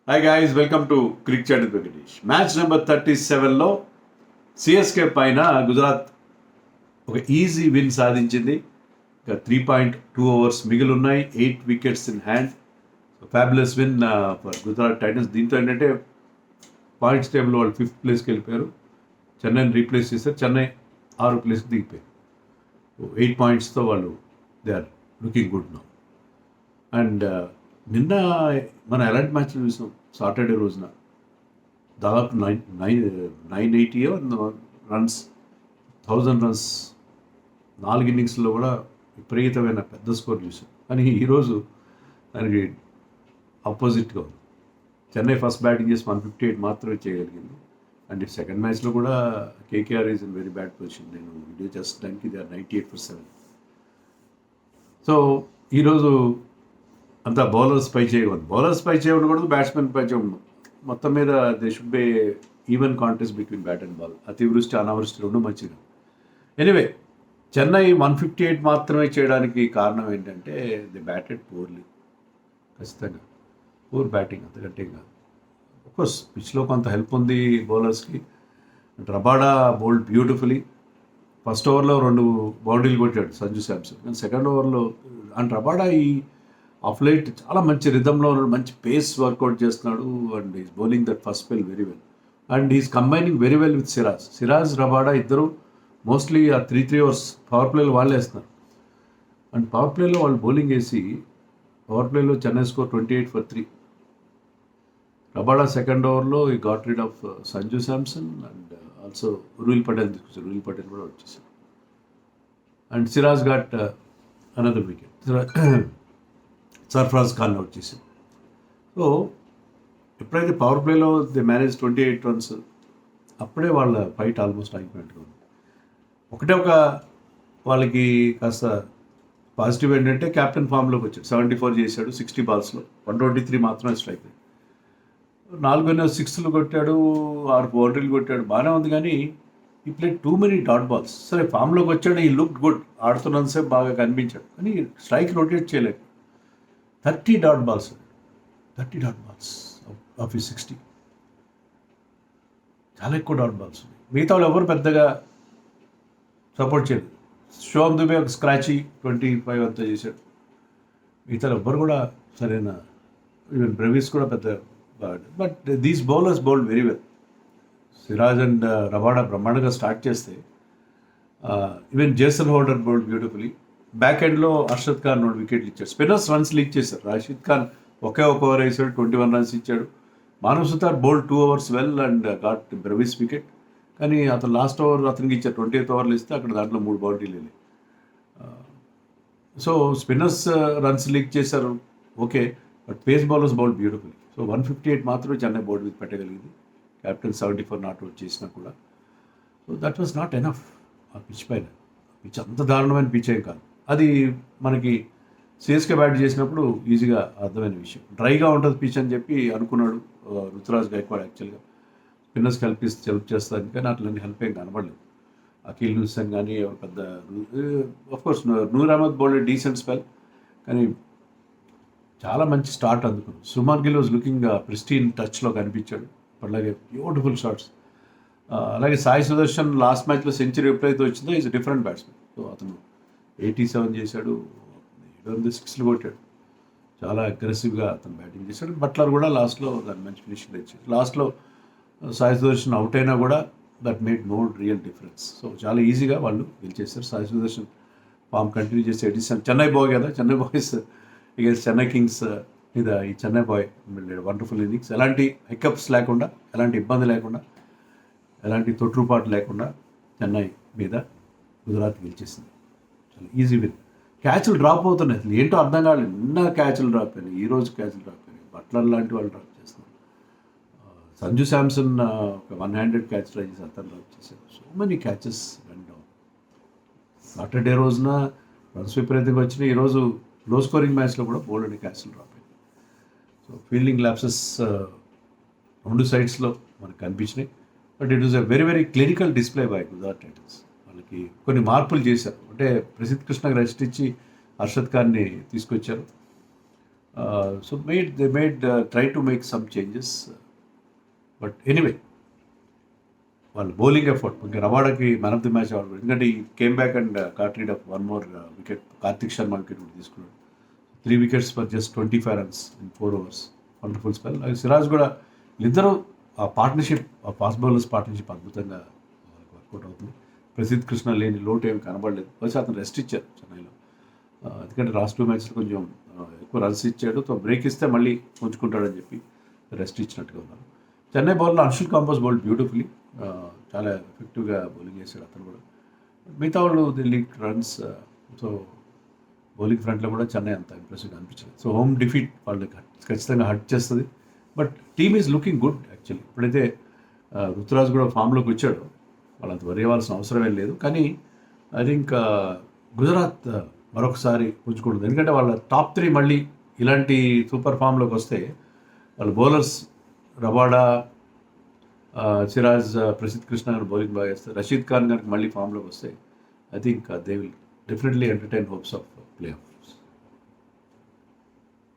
Hi guys, welcome to cric chat with Venkatesh. Match number 37లో CSK పైన గుజరాత్ ఒక easy win సాధించింది. ఇక 3.2 ఓవర్స్ మిగిలి ఉన్నాయి, 8 wickets in hand. Fabulous win for Gujarat Titans. దీంతో ఏంటంటే పాయింట్స్ టేబుల్లో వాళ్ళు 5th ప్లేస్కి వెళ్ళిపోయారు. చెన్నైని రీప్లేస్ చేశారు. చెన్నై 6వ ప్లేస్కి దిగిపోయారు. 8 పాయింట్స్తో వాళ్ళు they are looking good now. And నిన్న మనం ఎలాంటి మ్యాచ్లు చూసాం? సాటర్డే రోజున దాదాపు 980 రన్స్, 1000 రన్స్, 4 ఇన్నింగ్స్లో కూడా విపరీతమైన పెద్ద స్కోర్ చూసాం. కానీ ఈరోజు దానికి ఆపోజిట్గా ఉంది. చెన్నై ఫస్ట్ బ్యాటింగ్ చేసి 158 మాత్రమే చేయగలిగింది. అండ్ సెకండ్ మ్యాచ్లో కూడా KKR is in very bad position. నేను వీడియో చేసడానికి దే ఆర్ 98%. సో ఈరోజు అంతా బౌలర్స్ పై చేయకూడదు, ఉండకూడదు, బ్యాట్స్మెన్ పై చేయకూడదు. మొత్తం మీద they should be even contest between bat and ball. అతివృష్టి అనావృష్టి రెండు మంచిగా. ఎనీవే, చెన్నై 158 మాత్రమే చేయడానికి కారణం ఏంటంటే ది బ్యాటెడ్ పూర్లీ. ఖచ్చితంగా పూర్ బ్యాటింగ్, అంతకంటే ఇంకా అఫ్కోర్స్ పిచ్లో కొంత హెల్ప్ ఉంది బౌలర్స్కి. Rabada bowled beautifully. ఫస్ట్ ఓవర్లో 2 బౌండరీలు కొట్టాడు సంజు శాంసన్. కానీ సెకండ్ ఓవర్లో అండ్ రబాడా ఈ ఆఫ్ లైట్ చాలా మంచి రిథంలో ఉన్నాడు, మంచి పేస్ వర్కౌట్ చేస్తున్నాడు. And he's bowling that first spell very well. And he's combining very well with Siraj Rabada ఇద్దరు మోస్ట్లీ ఆ 3 ఓవర్స్ పవర్ ప్లేలో వాళ్ళు వేస్తున్నారు. అండ్ పవర్ ప్లేలో వాళ్ళు బౌలింగ్ వేసి పవర్ ప్లేలో Chennai score 28 for 3. Rabada second ఓవర్లో he got rid of Sanju Samson and also రూల్ పటేల్ తీసుకొచ్చారు. రూల్ పటేల్ కూడా వచ్చేసారు. And Siraj got another wicket. Sarfaraz Khan out చేశారు. సో ఎప్పుడైతే పవర్ ప్లేలో దే మేనేజ్ 28 runs, అప్పుడే వాళ్ళ ఫైట్ ఆల్మోస్ట్ అయిపోయినట్టుగా ఉంది. ఒకటే ఒక వాళ్ళకి కాస్త పాజిటివ్ ఏంటంటే కెప్టెన్ ఫామ్లోకి వచ్చాడు. 74 చేశాడు 60 balls, 123 మాత్రమే స్ట్రైక్. 4 6లు కొట్టాడు, 6 బౌండరీలు కొట్టాడు, బాగానే ఉంది. కానీ ఈ play too many dot balls. సరే ఫామ్లోకి వచ్చాడు, ఈ లుక్ గుడ్, ఆడుతున్నంతసేపు బాగా కనిపించాడు. కానీ స్ట్రైక్ రొటేట్ చేయలేదు. 30 డాట్ బాల్స్ ఆఫ్ ఈ 60. చాలా ఎక్కువ డాట్ బాల్స్ ఉన్నాయి. మిగతా వాళ్ళు ఎవరు పెద్దగా సపోర్ట్ చేయలేదు. శోమ్ దుబే ఒక స్క్రాచీ 25 అంతా చేశాడు. మిగతా ఎవ్వరు కూడా సరైన, ఈవెన్ బ్రెవిస్ కూడా పెద్ద బాగా. But these bowlers bowled very well. Siraj and Rabada బ్రహ్మాండంగా స్టార్ట్ చేస్తే even Jason holder bowled beautifully. Back ఎండ్లో అర్షద్ ఖాన్ 2 వికెట్లు ఇచ్చాడు. స్పిన్నర్స్ రన్స్ లీక్ చేశారు. రాషిద్ ఖాన్ ఒక ఓవర్ వేసాడు, 21 runs ఇచ్చాడు. Manav Sutar bowled 2 overs well and got Brevis wicket. కానీ అతను లాస్ట్ ఓవర్ అతనికి ఇచ్చారు. 20th ఓవర్లు ఇస్తే అక్కడ దాంట్లో 3 బౌండరీలు వెళ్ళాయి. సో స్పిన్నర్స్ రన్స్ లీక్ చేశారు, okay. But face bowlers bowled beautiful. So 158 మాత్రమే చెన్నై బోర్డు మీద పెట్టగలిగింది. కెప్టెన్ 74 నాట్ అవుట్ చేసినా కూడా. So that was not enough. ఆ పిచ్ పైన, పిచ్ అంత దారుణమైన పిచ్ ఏం కాదు. అది మనకి సిఎస్కే బ్యాట్ చేసినప్పుడు ఈజీగా అర్థమైన విషయం. డ్రైగా ఉంటుంది పిచ్ అని చెప్పి అనుకున్నాడు రుతురాజ్ గైక్వాడ్. యాక్చువల్గా స్పిన్నర్స్కి హెల్ప్ చేస్తాను, కానీ అట్లన్నీ హెల్ప్ ఏం కనబడలేదు. అఖిల్ హుస్సేన్ కానీ ఎవరు పెద్ద, of course Noor Ahmad bowled decent spell, కానీ చాలా మంచి స్టార్ట్ అందుకున్నాడు. Shubman Gill was looking pristine టచ్లో కనిపించాడు. అట్లాగే బ్యూటిఫుల్ షాట్స్. అలాగే సాయి సుదర్శన్ లాస్ట్ మ్యాచ్లో సెంచరీ ఎప్పుడైతే వచ్చిందో ఈజ్ డిఫరెంట్ బ్యాట్స్మెన్. సో అతను 87 చేశాడు, 6లు కొట్టాడు. చాలా అగ్రెసివ్గా అతను బ్యాటింగ్ చేశాడు. బట్లర్ కూడా లాస్ట్లో దాని మంచి ఫినిషింగ్ తెచ్చాడు. లాస్ట్లో సాయి సుదర్శన్ అవుట్ అయినా కూడా that made no real difference. So చాలా ఈజీగా వాళ్ళు గెలిచేశారు. సాయి సుదర్శన్ ఫామ్ కంటిన్యూ చేసి 87. చెన్నై బాయ్ కదా, చెన్నై బాయ్స్ ఇక చెన్నై కింగ్స్ మీద ఈ చెన్నై బాయ్ వండర్ఫుల్ ఇన్నింగ్స్. ఎలాంటి హికప్స్ లేకుండా, ఎలాంటి ఇబ్బంది లేకుండా, ఎలాంటి తొట్టుపాటు లేకుండా చెన్నై మీద గుజరాత్ గెలిచేసింది. చాలా ఈజీ విన్. క్యాచ్లు డ్రాప్ అవుతున్నాయి, అసలు ఏంటో అర్థం కాలేదు. నిన్న క్యాచ్లు డ్రాప్ అయినాయి, ఈరోజు క్యాచ్లు డ్రాప్ అయినాయి. బట్లర్ లాంటి వాళ్ళు డ్రాప్ చేస్తున్నారు. సంజు శాంసన్ ఒక 100 క్యాచ్ ట్రై చేసి అతను డ్రాప్ చేశారు. So many catches run down. Saturday రోజున రన్స్ విపరీతంగా వచ్చినాయి. ఈరోజు లో స్కోరింగ్ మ్యాచ్లో కూడా బోల్డ్ అని క్యాచ్లు డ్రాప్ అయింది. సో ఫీల్డింగ్ ల్యాప్సెస్ 2 sides మనకు కనిపించినాయి. But it is a very very clinical display by Gujarat Titans. వాళ్ళకి కొన్ని మార్పులు చేశారు. అంటే ప్రసిద్ధ్ కృష్ణకి రెస్ట్ ఇచ్చి హర్షద్ ఖాన్ని తీసుకొచ్చారు. So they made try to make some changes. But anyway వాళ్ళు బౌలింగ్ ఎఫర్ట్ ఇంకా రవాడాకి man of the match award, ఎందుకంటే he came back and got rid of one more wicket. Kartik Sharma wicket కూడా తీసుకున్నాడు. 3 wickets for just 25 runs in 4 overs. Wonderful spell. Siraj కూడా ఇద్దరు ఆ partnership, ఆ ఫాస్ట్ బౌలర్స్ పార్ట్నర్షిప్ అద్భుతంగా వర్కౌట్ అవుతుంది. ప్రసిద్ధ్ కృష్ణ లేని లోటు ఏమి కనబడలేదు. వచ్చి అతను రెస్ట్ ఇచ్చారు చెన్నైలో, ఎందుకంటే లాస్ట్ 2 మ్యాచ్లు కొంచెం ఎక్కువ రన్స్ ఇచ్చాడు. సో బ్రేక్ ఇస్తే మళ్ళీ పుంజుకుంటాడని చెప్పి రెస్ట్ ఇచ్చినట్టుగా ఉన్నారు. చెన్నై బౌలర్లో అన్షుల్ కాంపోజ్ బౌల్డ్ బ్యూటిఫుల్లీ, చాలా ఎఫెక్టివ్గా బౌలింగ్ చేశాడు అతను కూడా. మిగతా వాళ్ళు they leaked runs. So bowling ఫ్రంట్లో కూడా చెన్నై అంత ఇంప్రెసివ్గా అనిపించలేదు. సో హోమ్ డిఫీట్ వాళ్ళకి ఖచ్చితంగా హర్ట్ చేస్తుంది. But team is looking good actually. ఇప్పుడైతే రుతురాజ్ కూడా ఫామ్లోకి వచ్చాడు, వాళ్ళంత వరి అవ్వాల్సిన అవసరమే లేదు. కానీ ఐ థింక్ గుజరాత్ మరొకసారి పుంజుకుంటుంది, ఎందుకంటే వాళ్ళ టాప్ 3 మళ్ళీ ఇలాంటి సూపర్ ఫామ్లోకి వస్తే వాళ్ళ బౌలర్స్ రబాడా, సిరాజ్, ప్రసిద్ధ్ కృష్ణ గారు బౌలింగ్ బాగా చేస్తారు. రషీద్ ఖాన్ గారికి మళ్ళీ ఫామ్లోకి వస్తే I think they will definitely entertain hopes of play offs.